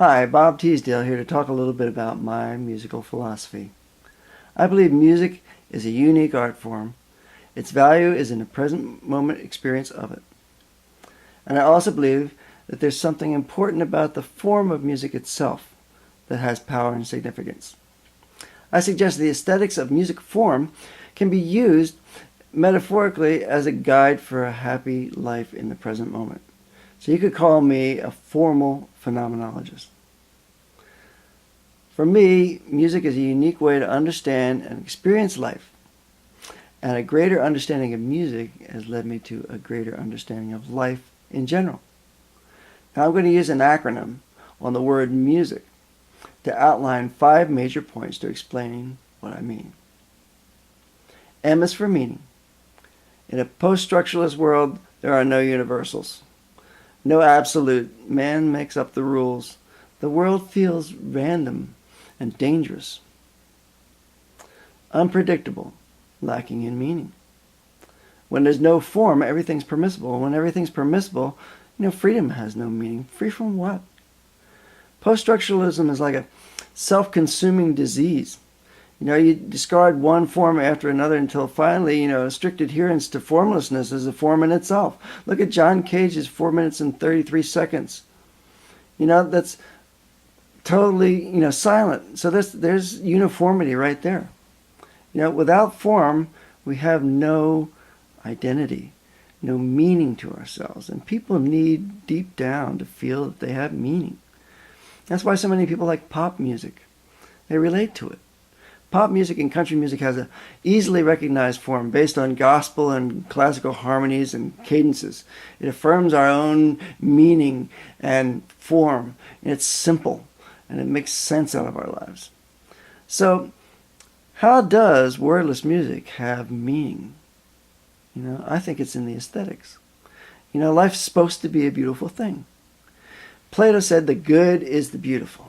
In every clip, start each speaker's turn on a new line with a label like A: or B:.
A: Hi, Bob Teasdale here to talk a little bit about my musical philosophy. I believe music is a unique art form. Its value is in the present moment experience of it. And I also believe that there's something important about the form of music itself that has power and significance. I suggest the aesthetics of music form can be used metaphorically as a guide for a happy life in the present moment. So you could call me a formal phenomenologist. For me, music is a unique way to understand and experience life. And a greater understanding of music has led me to a greater understanding of life in general. Now I'm going to use an acronym on the word music to outline 5 major points to explain what I mean. M is for meaning. In a post-structuralist world, there are no universals. No absolute. Man makes up the rules. The world feels random and dangerous. Unpredictable, lacking in meaning. When there's no form, everything's permissible. When everything's permissible, freedom has no meaning. Free from what? Post-structuralism is like a self-consuming disease. You discard one form after another until finally, strict adherence to formlessness is a form in itself. Look at John Cage's 4 minutes and 33 seconds. That's totally, silent. So there's uniformity right there. Without form, we have no identity, no meaning to ourselves. And people need deep down to feel that they have meaning. That's why so many people like pop music. They relate to it. Pop music and country music has a easily recognized form based on gospel and classical harmonies and cadences. It affirms our own meaning and form. And it's simple, and it makes sense out of our lives. So, how does wordless music have meaning? I think it's in the aesthetics. Life's supposed to be a beautiful thing. Plato said the good is the beautiful.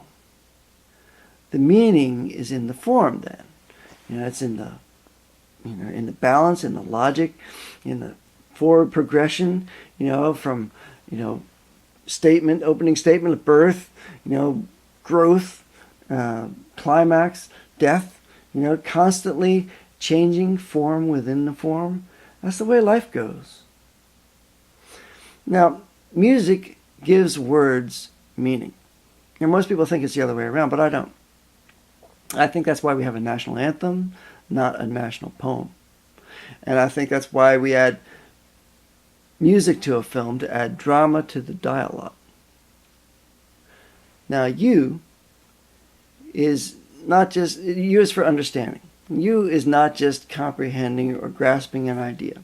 A: The meaning is in the form then. It's in the in the balance, in the logic, in the forward progression, from opening statement of birth, growth, climax, death, constantly changing form within the form. That's the way life goes. Now, music gives words meaning. Most people think it's the other way around, but I don't. I think that's why we have a national anthem, not a national poem. And I think that's why we add music to a film to add drama to the dialogue. Now, U is for understanding. U is not just comprehending or grasping an idea.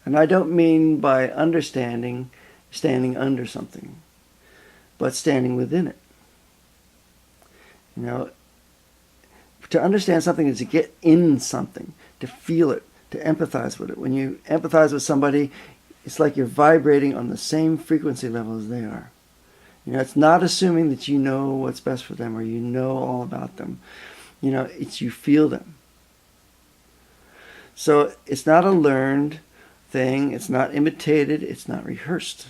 A: And I don't mean by understanding standing under something, but standing within it. To understand something is to get in something, to feel it, to empathize with it. When you empathize with somebody, it's like you're vibrating on the same frequency level as they are. It's not assuming that you know what's best for them or you know all about them. It's you feel them. So it's not a learned thing. It's not imitated. It's not rehearsed.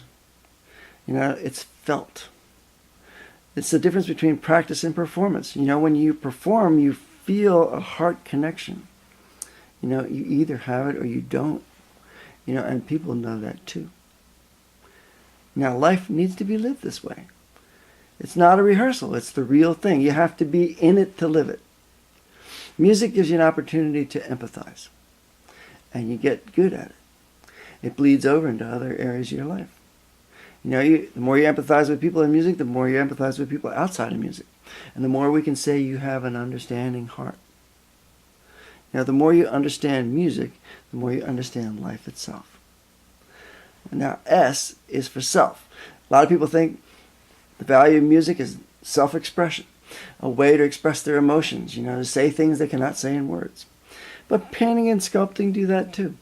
A: It's felt. It's the difference between practice and performance. When you perform, you feel a heart connection. You either have it or you don't. And people know that too. Now, life needs to be lived this way. It's not a rehearsal. It's the real thing. You have to be in it to live it. Music gives you an opportunity to empathize. And you get good at it. It bleeds over into other areas of your life. The more you empathize with people in music, the more you empathize with people outside of music. And the more we can say you have an understanding heart. The more you understand music, the more you understand life itself. Now, S is for self. A lot of people think the value of music is self-expression, a way to express their emotions, to say things they cannot say in words. But painting and sculpting do that too.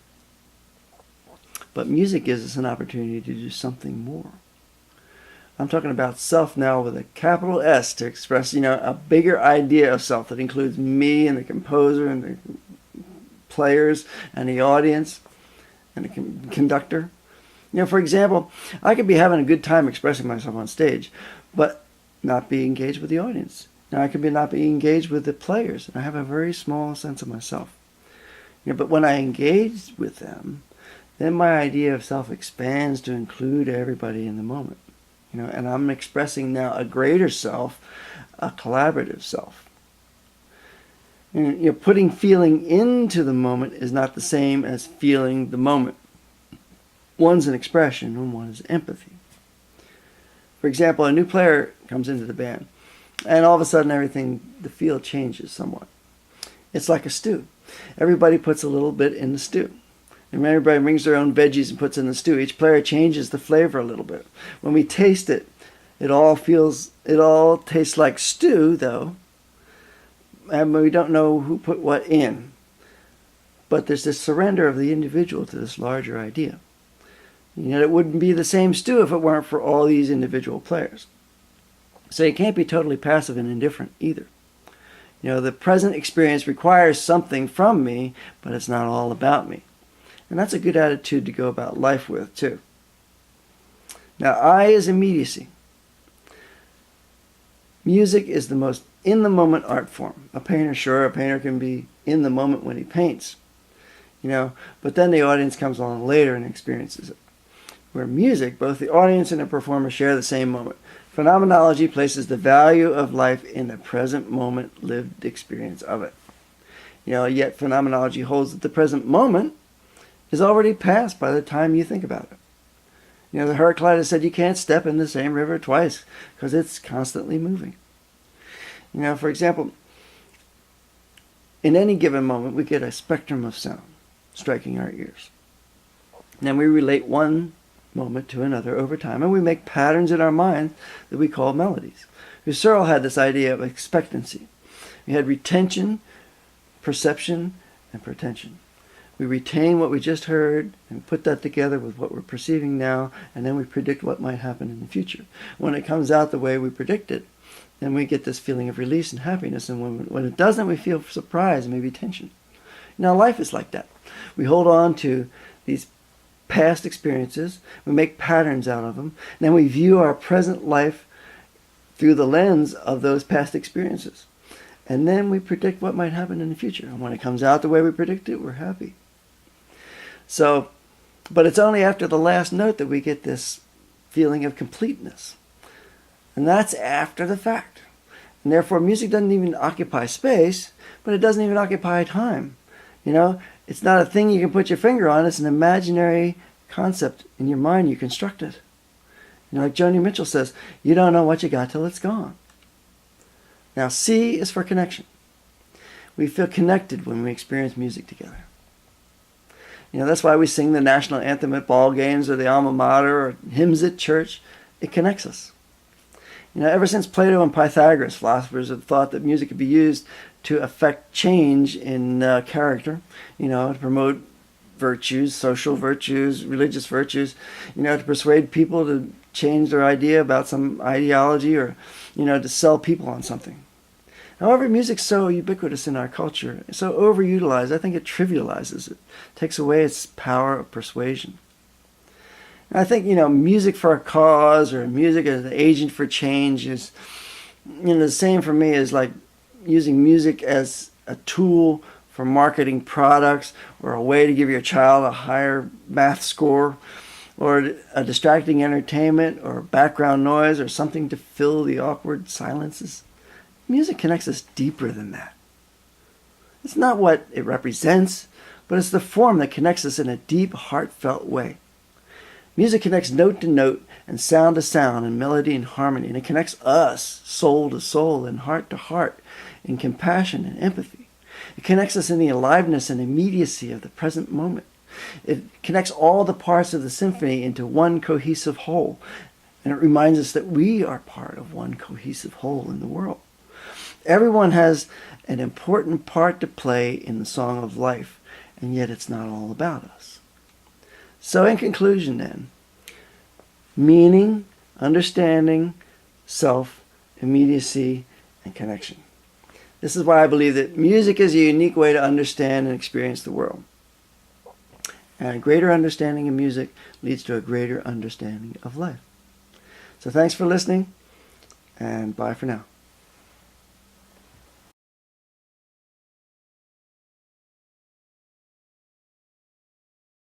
A: But music gives us an opportunity to do something more. I'm talking about self now with a capital S to express, a bigger idea of self that includes me and the composer and the players and the audience and the conductor. For example, I could be having a good time expressing myself on stage, but not be engaged with the audience. Now I could not be engaged with the players, and I have a very small sense of myself. But when I engage with them, then my idea of self expands to include everybody in the moment. And I'm expressing now a greater self, a collaborative self. And, putting feeling into the moment is not the same as feeling the moment. One's an expression and one is empathy. For example, a new player comes into the band, and all of a sudden the feel changes somewhat. It's like a stew. Everybody puts a little bit in the stew. And when everybody brings their own veggies and puts in the stew, each player changes the flavor a little bit. When we taste it, it all tastes like stew, though, and we don't know who put what in. But there's this surrender of the individual to this larger idea. It wouldn't be the same stew if it weren't for all these individual players. So you can't be totally passive and indifferent either. The present experience requires something from me, but it's not all about me. And that's a good attitude to go about life with, too. Now, I is immediacy. Music is the most in-the-moment art form. A painter can be in the moment when he paints, but then the audience comes along later and experiences it. Where music, both the audience and the performer share the same moment. Phenomenology places the value of life in the present moment lived experience of it. Yet phenomenology holds that the present moment is already passed by the time you think about it. The Heraclitus said you can't step in the same river twice because it's constantly moving. For example, in any given moment we get a spectrum of sound striking our ears. Then we relate one moment to another over time, and we make patterns in our mind that we call melodies. Husserl had this idea of expectancy. We had retention, perception, and pretension. We retain what we just heard and put that together with what we're perceiving now, and then we predict what might happen in the future. When it comes out the way we predict it, then we get this feeling of release and happiness, and when it doesn't, we feel surprise and maybe tension. Life is like that. We hold on to these past experiences, we make patterns out of them, and then we view our present life through the lens of those past experiences. And then we predict what might happen in the future. And when it comes out the way we predict it, we're happy. But it's only after the last note that we get this feeling of completeness. And that's after the fact. And therefore, music doesn't even occupy space, but it doesn't even occupy time. It's not a thing you can put your finger on. It's an imaginary concept in your mind. You construct it. Like Joni Mitchell says, you don't know what you got till it's gone. Now, C is for connection. We feel connected when we experience music together. That's why we sing the national anthem at ball games or the alma mater or hymns at church. It connects us. Ever since Plato and Pythagoras, philosophers have thought that music could be used to affect change in character, to promote virtues, social virtues, religious virtues, to persuade people to change their idea about some ideology or, to sell people on something. However, music's so ubiquitous in our culture, so overutilized, I think it trivializes it, takes away its power of persuasion. And I think, music for a cause or music as an agent for change is, the same for me as like using music as a tool for marketing products or a way to give your child a higher math score or a distracting entertainment or background noise or something to fill the awkward silences. Music connects us deeper than that. It's not what it represents, but it's the form that connects us in a deep, heartfelt way. Music connects note to note and sound to sound and melody and harmony, and it connects us soul to soul and heart to heart in compassion and empathy. It connects us in the aliveness and immediacy of the present moment. It connects all the parts of the symphony into one cohesive whole, and it reminds us that we are part of one cohesive whole in the world. Everyone has an important part to play in the song of life, and yet it's not all about us. So in conclusion then, meaning, understanding, self, immediacy, and connection. This is why I believe that music is a unique way to understand and experience the world. And a greater understanding of music leads to a greater understanding of life. So thanks for listening. And bye for now.